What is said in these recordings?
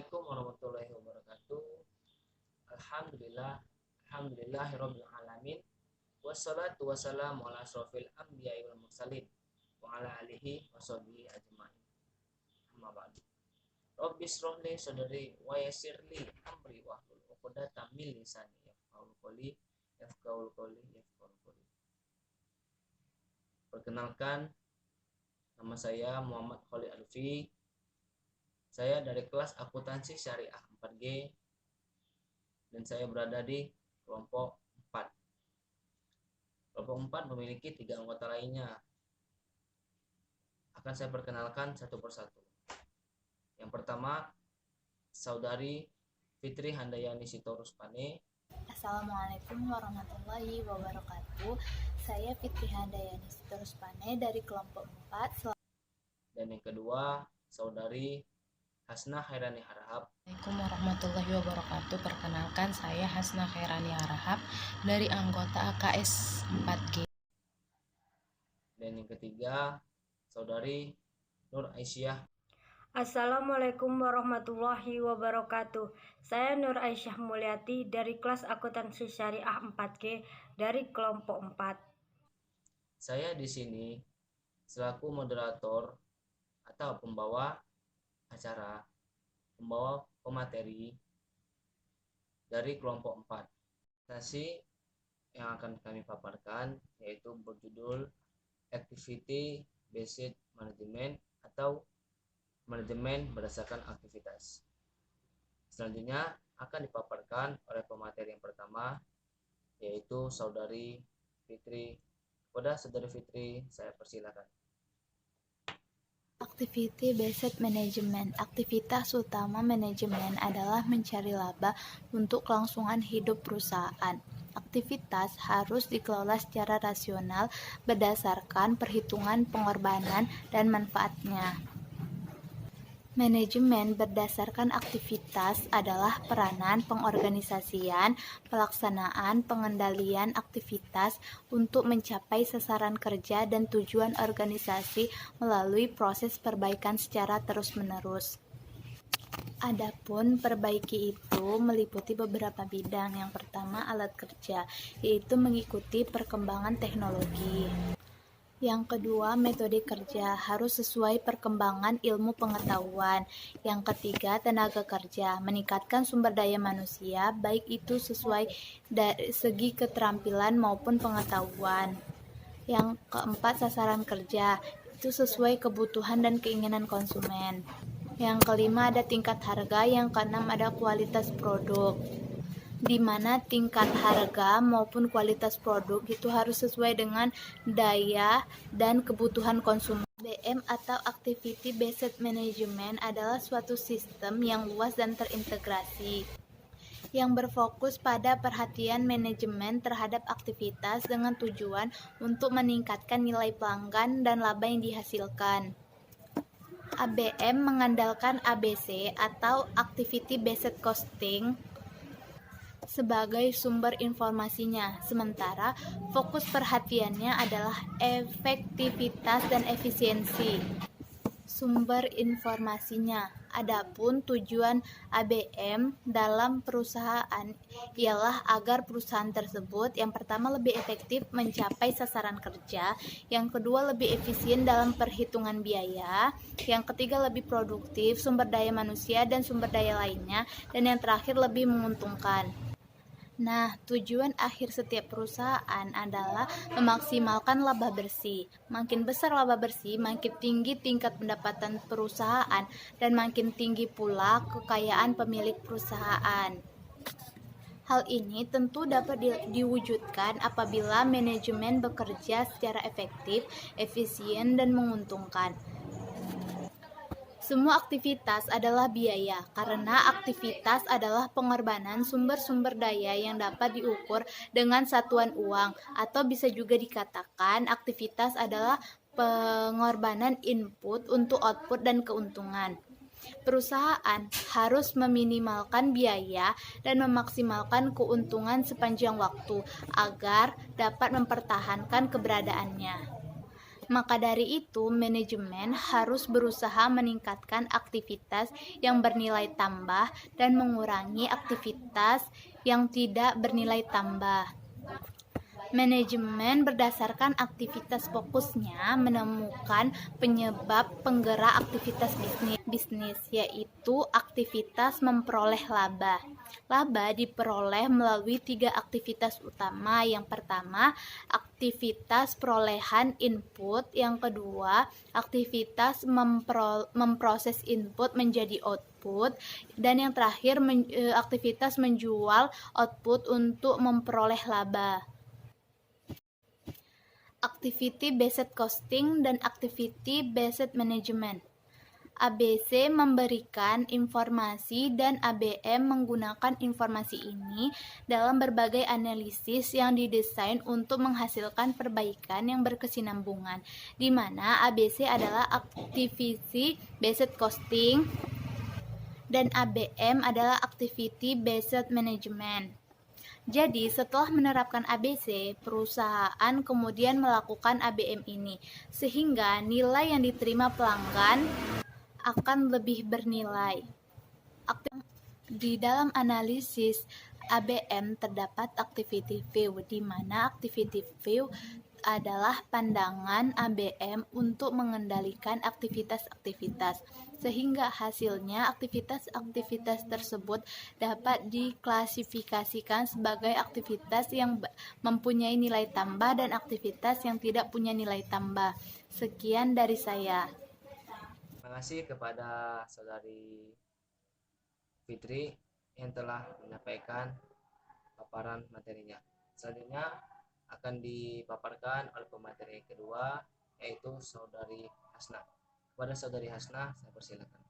Assalamualaikum warahmatullahi wabarakatuh. Alhamdulillahirabbil alamin. Wassalatu wassalamu ala asrofil anbiya'i wal mursalin wa ala alihi washabihi ajmain. Amma ba'du. Rabbi shrah li sadri wa yassir li amri wa hlul 'uqdatam min lisani yafqahu qawli. Perkenalkan, nama saya Muhammad Khalid Alfi. Saya dari kelas akuntansi syariah 4G dan saya berada di kelompok 4. Kelompok 4 memiliki 3 anggota lainnya. Akan saya perkenalkan satu persatu. Yang pertama, Saudari Fitri Handayani Sitorus Pane. Assalamualaikum warahmatullahi wabarakatuh. Saya Fitri Handayani Sitorus Pane dari kelompok 4. Dan yang kedua, Saudari Hasna Khairani Harahap. Assalamualaikum warahmatullahi wabarakatuh. Perkenalkan, saya Hasna Khairani Harahap dari anggota AKS 4G. Dan yang ketiga, Saudari Nur Aisyah. Assalamualaikum warahmatullahi wabarakatuh. Saya Nur Aisyah Mulyati dari kelas akuntansi syariah 4G dari kelompok 4. Saya di sini selaku moderator atau pembawa acara, pembawa pemateri dari kelompok 4. Presentasi yang akan kami paparkan yaitu berjudul Activity Based Management atau manajemen berdasarkan aktivitas. Selanjutnya akan dipaparkan oleh pemateri yang pertama yaitu Saudari Fitri. Kepada Saudari Fitri saya persilakan. Activity Based Management. Aktivitas utama manajemen adalah mencari laba untuk kelangsungan hidup perusahaan. Aktivitas harus dikelola secara rasional berdasarkan perhitungan pengorbanan dan manfaatnya. Manajemen berdasarkan aktivitas adalah peranan pengorganisasian, pelaksanaan, pengendalian aktivitas untuk mencapai sasaran kerja dan tujuan organisasi melalui proses perbaikan secara terus-menerus. Adapun perbaiki itu meliputi beberapa bidang. Yang pertama, alat kerja, yaitu mengikuti perkembangan teknologi. Yang kedua, metode kerja harus sesuai perkembangan ilmu pengetahuan. Yang ketiga, tenaga kerja, meningkatkan sumber daya manusia, baik itu sesuai dari segi keterampilan maupun pengetahuan. Yang keempat, sasaran kerja, itu sesuai kebutuhan dan keinginan konsumen. Yang kelima, ada tingkat harga. Yang keenam, ada kualitas produk, di mana tingkat harga maupun kualitas produk itu harus sesuai dengan daya dan kebutuhan konsumen. ABM atau Activity Based Management adalah suatu sistem yang luas dan terintegrasi, yang berfokus pada perhatian manajemen terhadap aktivitas dengan tujuan untuk meningkatkan nilai pelanggan dan laba yang dihasilkan. ABM mengandalkan ABC atau Activity Based Costing sebagai sumber informasinya, sementara fokus perhatiannya adalah efektivitas dan efisiensi sumber informasinya. Adapun tujuan ABM dalam perusahaan ialah agar perusahaan tersebut yang pertama lebih efektif mencapai sasaran kerja, yang kedua lebih efisien dalam perhitungan biaya, yang ketiga lebih produktif sumber daya manusia dan sumber daya lainnya, dan yang terakhir lebih menguntungkan. Nah, tujuan akhir setiap perusahaan adalah memaksimalkan laba bersih. Makin besar laba bersih, makin tinggi tingkat pendapatan perusahaan, dan makin tinggi pula kekayaan pemilik perusahaan. Hal ini tentu dapat diwujudkan apabila manajemen bekerja secara efektif, efisien, dan menguntungkan. Semua aktivitas adalah biaya, karena aktivitas adalah pengorbanan sumber-sumber daya yang dapat diukur dengan satuan uang, atau bisa juga dikatakan aktivitas adalah pengorbanan input untuk output dan keuntungan. Perusahaan harus meminimalkan biaya dan memaksimalkan keuntungan sepanjang waktu agar dapat mempertahankan keberadaannya. Maka dari itu, manajemen harus berusaha meningkatkan aktivitas yang bernilai tambah dan mengurangi aktivitas yang tidak bernilai tambah. Manajemen berdasarkan aktivitas fokusnya menemukan penyebab penggerak aktivitas bisnis, yaitu aktivitas memperoleh laba. Laba diperoleh melalui 3 aktivitas utama. Yang pertama, aktivitas perolehan input. Yang kedua, aktivitas memproses input menjadi output. Dan yang terakhir, aktivitas menjual output untuk memperoleh laba. Activity Based Costing dan Activity Based Management. ABC memberikan informasi dan ABM menggunakan informasi ini dalam berbagai analisis yang didesain untuk menghasilkan perbaikan yang berkesinambungan, di mana ABC adalah Activity Based Costing dan ABM adalah Activity Based Management. Jadi, setelah menerapkan ABC, perusahaan kemudian melakukan ABM ini, sehingga nilai yang diterima pelanggan akan lebih bernilai. Di dalam analisis ABM terdapat activity view, di mana activity view adalah pandangan ABM untuk mengendalikan aktivitas-aktivitas, sehingga hasilnya aktivitas-aktivitas tersebut dapat diklasifikasikan sebagai aktivitas yang mempunyai nilai tambah dan aktivitas yang tidak punya nilai tambah. Sekian dari saya. Terima kasih kepada saudari Fitri yang telah menyampaikan paparan materinya. Selanjutnya akan dipaparkan oleh pemateri kedua, yaitu saudari Hasna. Kepada saudari Hasna, saya persilakan.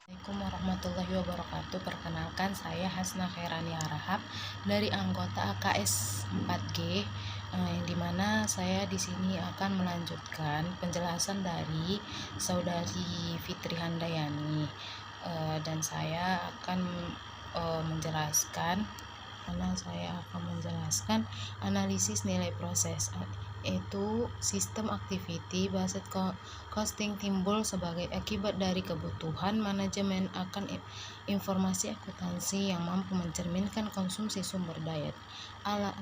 Assalamualaikum warahmatullahi wabarakatuh. Perkenalkan, saya Hasna Khairani Harahap dari anggota AKS 4G, yang dimana saya di sini akan melanjutkan penjelasan dari saudari Fitri Handayani, dan saya akan menjelaskan analisis nilai proses, yaitu sistem activity based costing timbul sebagai akibat dari kebutuhan manajemen akan informasi akuntansi yang mampu mencerminkan konsumsi sumber daya ala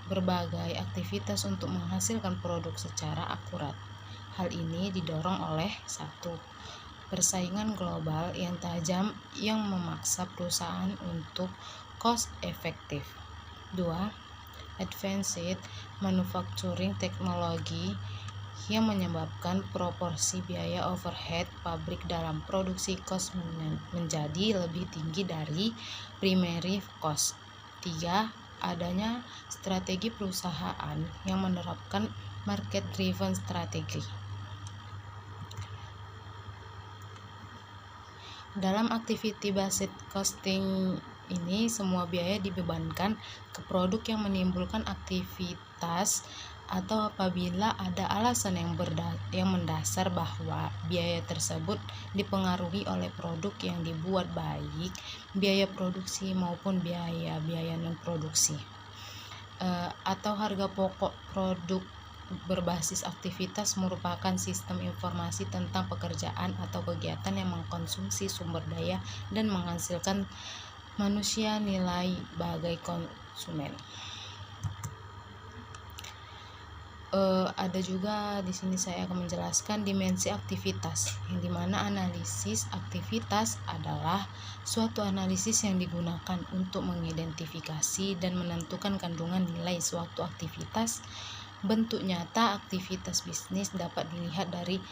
berbagai aktivitas untuk menghasilkan produk secara akurat. Hal ini didorong oleh 1. Persaingan global yang tajam yang memaksa perusahaan untuk cost efektif. 2. Advanced manufacturing technology yang menyebabkan proporsi biaya overhead pabrik dalam produksi cost menjadi lebih tinggi dari primary cost. 3. Adanya strategi perusahaan yang menerapkan market driven strategi. Dalam activity based costing ini, semua biaya dibebankan ke produk yang menimbulkan aktivitas atau apabila ada alasan yang mendasar bahwa biaya tersebut dipengaruhi oleh produk yang dibuat, baik biaya produksi maupun biaya non produksi, atau harga pokok produk berbasis aktivitas merupakan sistem informasi tentang pekerjaan atau kegiatan yang mengkonsumsi sumber daya dan menghasilkan manusia nilai bagai konsumen. Ada juga di sini saya akan menjelaskan dimensi aktivitas, yang dimana analisis aktivitas adalah suatu analisis yang digunakan untuk mengidentifikasi dan menentukan kandungan nilai suatu aktivitas. Bentuk nyata aktivitas bisnis dapat dilihat dari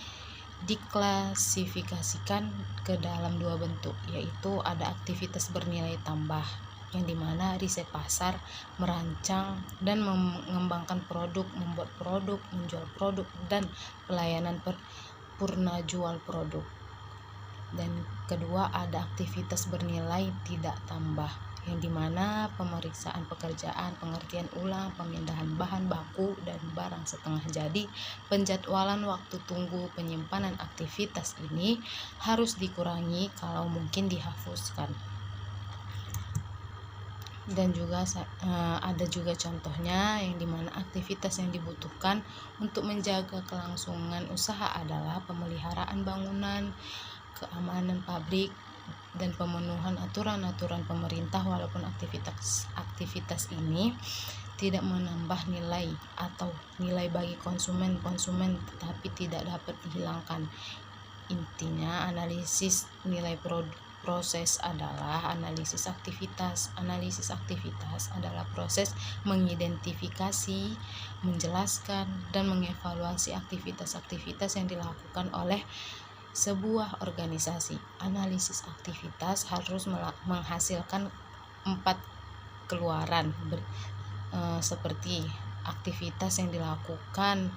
diklasifikasikan ke dalam 2 bentuk, yaitu ada aktivitas bernilai tambah, yang dimana riset pasar, merancang dan mengembangkan produk, membuat produk, menjual produk, dan pelayanan purna jual produk. Dan kedua, ada aktivitas bernilai tidak tambah, yang dimana pemeriksaan pekerjaan, pengertian ulang, pemindahan bahan baku dan barang setengah jadi, penjadwalan waktu tunggu, penyimpanan aktivitas ini harus dikurangi kalau mungkin dihapuskan. Dan juga ada juga contohnya yang dimana aktivitas yang dibutuhkan untuk menjaga kelangsungan usaha adalah pemeliharaan bangunan, keamanan pabrik, dan pemenuhan aturan-aturan pemerintah. Walaupun aktivitas ini tidak menambah nilai atau nilai bagi konsumen, tetapi tidak dapat dihilangkan. Intinya analisis nilai proses adalah analisis aktivitas. Analisis aktivitas adalah proses mengidentifikasi, menjelaskan, dan mengevaluasi aktivitas-aktivitas yang dilakukan oleh sebuah organisasi. Analisis aktivitas harus menghasilkan 4 keluaran seperti aktivitas yang dilakukan,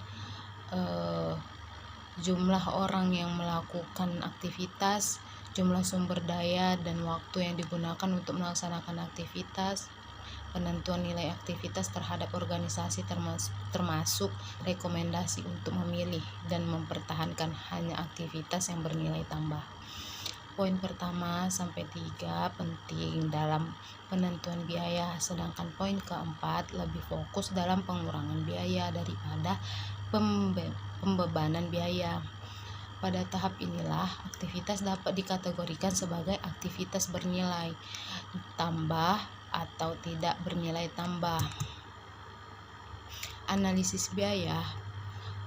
jumlah orang yang melakukan aktivitas, jumlah sumber daya dan waktu yang digunakan untuk melaksanakan aktivitas, penentuan nilai aktivitas terhadap organisasi termasuk rekomendasi untuk memilih dan mempertahankan hanya aktivitas yang bernilai tambah. Poin pertama sampai 3 penting dalam penentuan biaya, sedangkan poin keempat lebih fokus dalam pengurangan biaya daripada pembebanan biaya. Pada tahap inilah aktivitas dapat dikategorikan sebagai aktivitas bernilai tambah atau tidak bernilai tambah. Analisis biaya,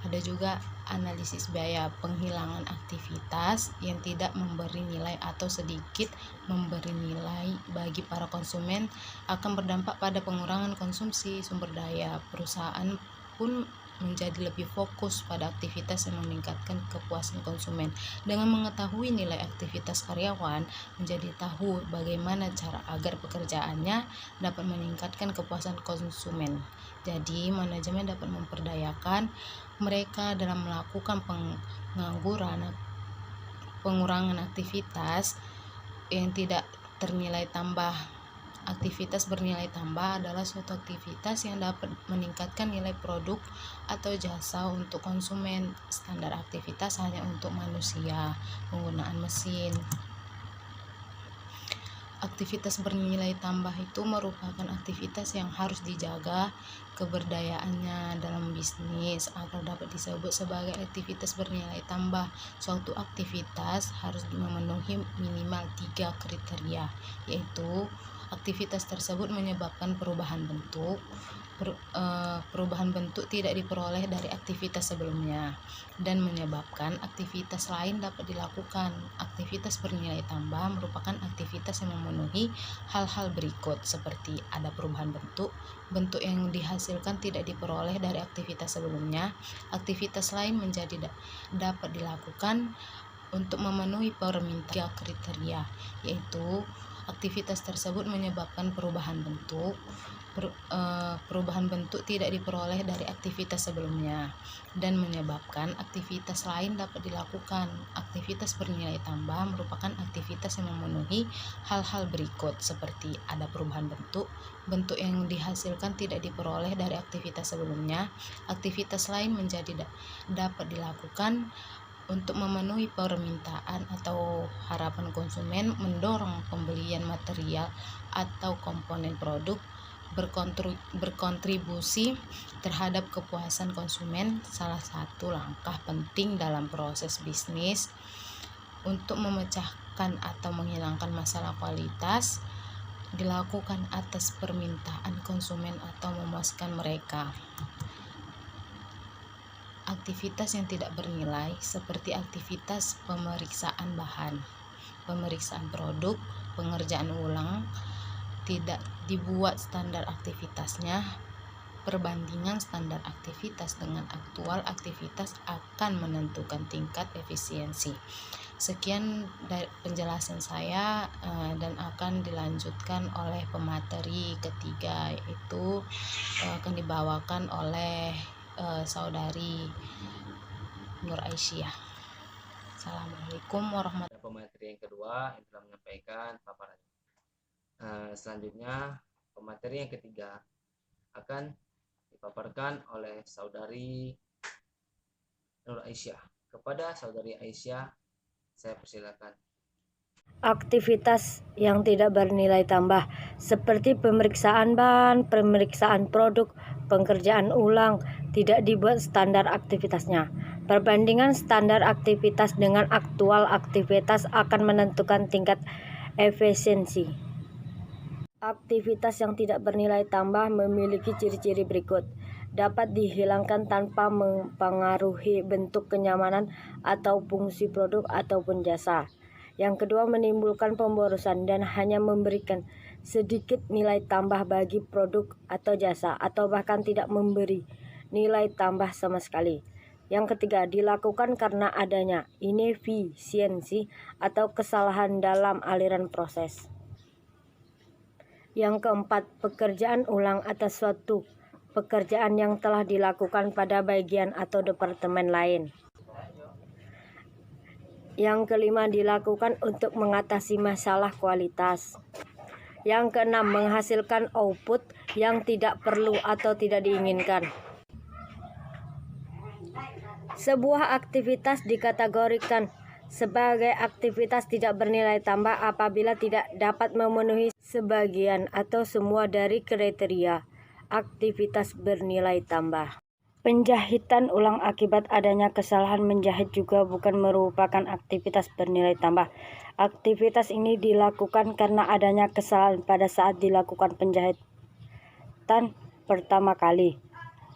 ada juga analisis biaya penghilangan aktivitas yang tidak memberi nilai atau sedikit memberi nilai bagi para konsumen akan berdampak pada pengurangan konsumsi sumber daya. Perusahaan pun menjadi lebih fokus pada aktivitas yang meningkatkan kepuasan konsumen. Dengan mengetahui nilai aktivitas karyawan, menjadi tahu bagaimana cara agar pekerjaannya dapat meningkatkan kepuasan konsumen. Jadi, manajemen dapat memperdayakan mereka dalam melakukan pengurangan aktivitas yang tidak ternilai tambah. Aktivitas bernilai tambah adalah suatu aktivitas yang dapat meningkatkan nilai produk atau jasa untuk konsumen. Standar aktivitas hanya untuk manusia, penggunaan mesin. Aktivitas bernilai tambah itu merupakan aktivitas yang harus dijaga keberdayaannya dalam bisnis agar dapat disebut sebagai aktivitas bernilai tambah. Suatu aktivitas harus memenuhi minimal 3 kriteria, yaitu aktivitas tersebut menyebabkan perubahan bentuk. Perubahan bentuk tidak diperoleh dari aktivitas sebelumnya dan menyebabkan aktivitas lain dapat dilakukan. Aktivitas bernilai tambah merupakan aktivitas yang memenuhi hal-hal berikut seperti ada perubahan bentuk yang dihasilkan tidak diperoleh dari aktivitas sebelumnya. Aktivitas lain dapat dilakukan untuk memenuhi permintaan kriteria, yaitu aktivitas tersebut menyebabkan perubahan bentuk tidak diperoleh dari aktivitas sebelumnya dan menyebabkan aktivitas lain dapat dilakukan. Aktivitas bernilai tambah merupakan aktivitas yang memenuhi hal-hal berikut seperti ada perubahan bentuk yang dihasilkan tidak diperoleh dari aktivitas sebelumnya. Aktivitas lain dapat dilakukan untuk memenuhi permintaan atau harapan konsumen, mendorong pembelian material atau komponen produk, berkontribusi terhadap kepuasan konsumen. Salah satu langkah penting dalam proses bisnis untuk memecahkan atau menghilangkan masalah kualitas dilakukan atas permintaan konsumen atau memuaskan mereka. Aktivitas yang tidak bernilai seperti aktivitas pemeriksaan bahan, pemeriksaan produk, pengerjaan ulang, tidak dibuat standar aktivitasnya. Perbandingan standar aktivitas dengan aktual aktivitas akan menentukan tingkat efisiensi. Sekian dari penjelasan saya dan akan dilanjutkan oleh pemateri ketiga, yaitu akan dibawakan oleh saudari Nur Aisyah. Assalamualaikum warahmatullahi Dan pemateri yang kedua yang telah menyampaikan paparan. Selanjutnya pemateri yang ketiga akan dipaparkan oleh saudari Nur Aisyah. Kepada saudari Aisyah saya persilakan. Aktivitas yang tidak bernilai tambah seperti pemeriksaan bahan, pemeriksaan produk, pengerjaan ulang tidak dibuat standar aktivitasnya. Perbandingan standar aktivitas dengan aktual aktivitas akan menentukan tingkat efisiensi. Aktivitas yang tidak bernilai tambah memiliki ciri-ciri berikut. Dapat dihilangkan tanpa mempengaruhi bentuk kenyamanan atau fungsi produk ataupun jasa. Yang kedua, menimbulkan pemborosan dan hanya memberikan sedikit nilai tambah bagi produk atau jasa, atau bahkan tidak memberi nilai tambah sama sekali. Yang ketiga, dilakukan karena adanya inefisiensi atau kesalahan dalam aliran proses. Yang keempat, pekerjaan ulang atas suatu pekerjaan yang telah dilakukan pada bagian atau departemen lain. Yang kelima, dilakukan untuk mengatasi masalah kualitas. Yang keenam, menghasilkan output yang tidak perlu atau tidak diinginkan. Sebuah aktivitas dikategorikan sebagai aktivitas tidak bernilai tambah apabila tidak dapat memenuhi sebagian atau semua dari kriteria aktivitas bernilai tambah. Penjahitan ulang akibat adanya kesalahan menjahit juga bukan merupakan aktivitas bernilai tambah. Aktivitas ini dilakukan karena adanya kesalahan pada saat dilakukan penjahitan pertama kali.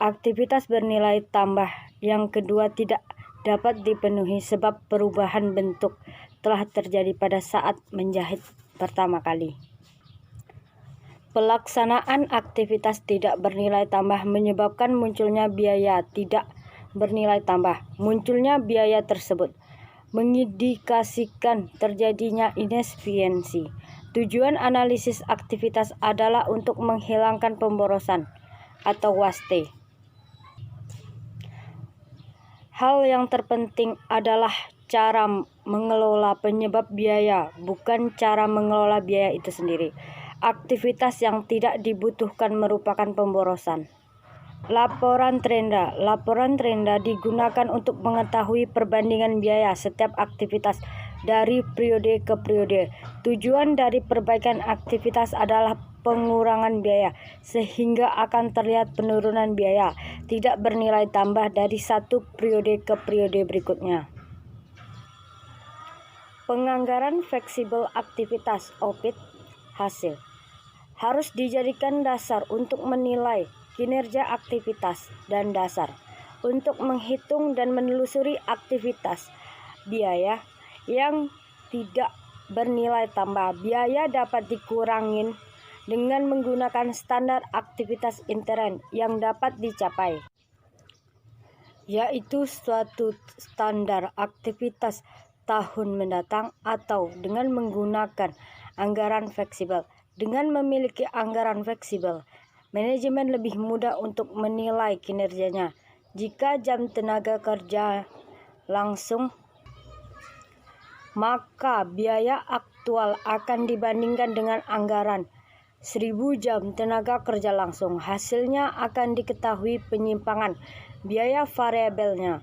Aktivitas bernilai tambah yang kedua tidak dapat dipenuhi sebab perubahan bentuk telah terjadi pada saat menjahit pertama kali. Pelaksanaan aktivitas tidak bernilai tambah menyebabkan munculnya biaya tidak bernilai tambah. Munculnya biaya tersebut mengindikasikan terjadinya inefisiensi. Tujuan analisis aktivitas adalah untuk menghilangkan pemborosan atau waste. Hal yang terpenting adalah cara mengelola penyebab biaya, bukan cara mengelola biaya itu sendiri. Aktivitas yang tidak dibutuhkan merupakan pemborosan. Laporan trenda. Laporan trenda digunakan untuk mengetahui perbandingan biaya setiap aktivitas dari periode ke periode. Tujuan dari perbaikan aktivitas adalah pengurangan biaya, sehingga akan terlihat penurunan biaya tidak bernilai tambah dari satu periode ke periode berikutnya. Penganggaran fleksibel aktivitas (OPIT) hasil harus dijadikan dasar untuk menilai kinerja aktivitas dan dasar untuk menghitung dan menelusuri aktivitas biaya yang tidak bernilai tambah. Biaya dapat dikurangi dengan menggunakan standar aktivitas intern yang dapat dicapai, yaitu suatu standar aktivitas tahun mendatang, atau dengan menggunakan anggaran fleksibel. Dengan memiliki anggaran fleksibel, manajemen lebih mudah untuk menilai kinerjanya. Jika jam tenaga kerja langsung, maka biaya aktual akan dibandingkan dengan anggaran 1000 jam tenaga kerja langsung. Hasilnya akan diketahui penyimpangan biaya variabelnya.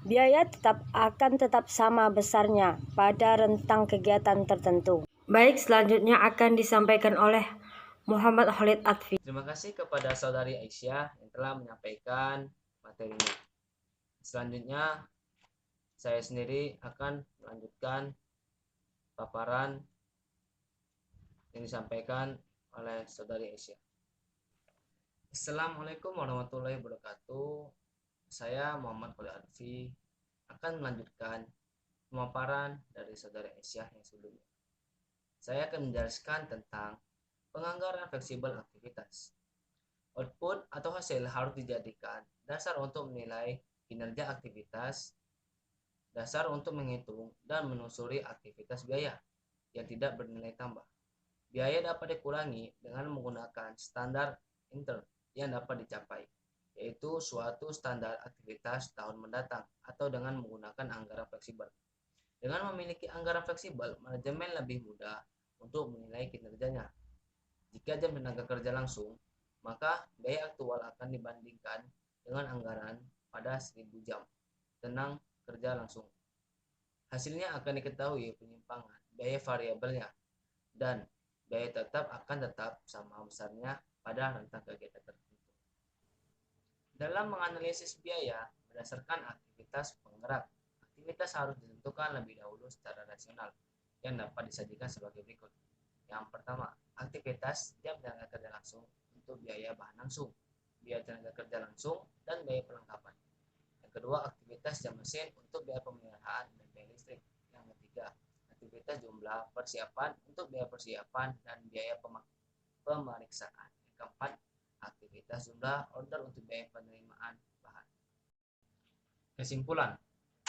Biaya akan tetap sama besarnya pada rentang kegiatan tertentu. Baik, selanjutnya akan disampaikan oleh Muhammad Khalid Atfi. Terima kasih kepada saudari Aisyah yang telah menyampaikan materinya. Selanjutnya, saya sendiri akan melanjutkan paparan yang disampaikan oleh saudari Aisyah. Assalamualaikum warahmatullahi wabarakatuh. Saya Muhammad Khalid Atfi akan melanjutkan pemaparan dari saudari Aisyah yang sebelumnya. Saya akan menjelaskan tentang penganggaran fleksibel aktivitas. Output atau hasil harus dijadikan dasar untuk menilai kinerja aktivitas, dasar untuk menghitung dan menelusuri aktivitas biaya yang tidak bernilai tambah. Biaya dapat dikurangi dengan menggunakan standar intern yang dapat dicapai, yaitu suatu standar aktivitas tahun mendatang, atau dengan menggunakan anggaran fleksibel. Dengan memiliki anggaran fleksibel, manajemen lebih mudah untuk menilai kinerjanya. Jika jam tenaga kerja langsung, maka biaya aktual akan dibandingkan dengan anggaran pada 1000 jam tenaga kerja langsung. Hasilnya akan diketahui penyimpangan biaya variabelnya, dan biaya tetap akan tetap sama besarnya pada rentang kegiatan tertentu. Dalam menganalisis biaya berdasarkan aktivitas penggerak, aktivitas harus ditentukan lebih dahulu secara rasional yang dapat disajikan sebagai berikut. Yang pertama, aktivitas jam tenaga kerja langsung untuk biaya bahan langsung, biaya tenaga kerja langsung, dan biaya perlengkapan. Yang kedua, aktivitas jam mesin untuk biaya pemeliharaan dan biaya listrik. Yang ketiga, aktivitas jumlah persiapan untuk biaya persiapan dan biaya pemeriksaan. Yang keempat, aktivitas jumlah order untuk biaya penerimaan bahan. Kesimpulan,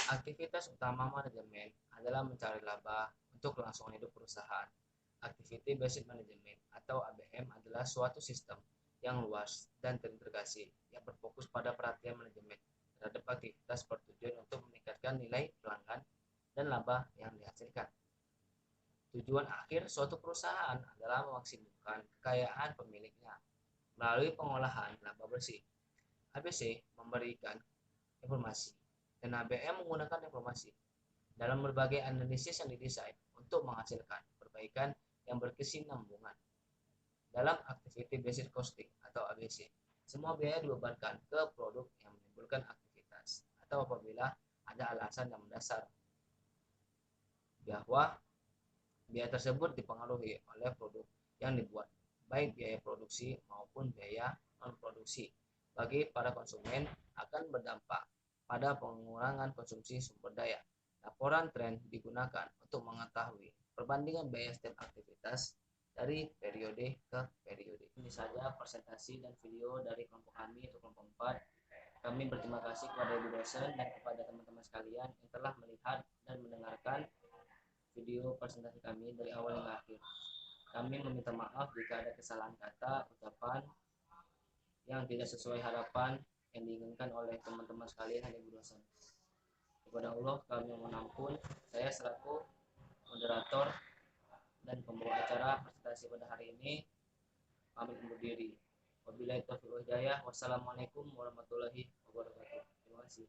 aktivitas utama manajemen adalah mencari laba untuk kelangsungan hidup perusahaan. Activity Based Management atau ABM adalah suatu sistem yang luas dan terintegrasi yang berfokus pada perhatian manajemen terhadap aktivitas bertujuan untuk meningkatkan nilai pelanggan dan laba yang dihasilkan. Tujuan akhir suatu perusahaan adalah memaksimalkan kekayaan pemiliknya melalui pengolahan laba bersih. ABC memberikan informasi dan ABM menggunakan informasi dalam berbagai analisis yang didesain untuk menghasilkan perbaikan yang berkesinambungan. Dalam Activity Based Costing atau ABC, semua biaya dibebankan ke produk yang menimbulkan aktivitas atau apabila ada alasan yang mendasar bahwa biaya tersebut dipengaruhi oleh produk yang dibuat, baik biaya produksi maupun biaya non-produksi. Bagi para konsumen akan berdampak pada pengurangan konsumsi sumber daya. Laporan tren digunakan untuk mengetahui perbandingan biaya setiap aktivitas dari periode ke periode. Ini saja presentasi dan video dari kelompok kami untuk kelompok 4. Kami berterima kasih kepada ibu dosen dan kepada teman-teman sekalian yang telah melihat dan mendengarkan video presentasi kami dari awal hingga akhir. Kami meminta maaf jika ada kesalahan kata, ucapan yang tidak sesuai harapan yang diinginkan oleh teman-teman sekalian dan ibu dosen. Kepada Allah kami mohon ampun. Saya selaku moderator dan pembawa acara presentasi pada hari ini pamit undur diri. Wabillahi taufiq wal hidayah. Wassalamualaikum warahmatullahi wabarakatuh. Terima kasih.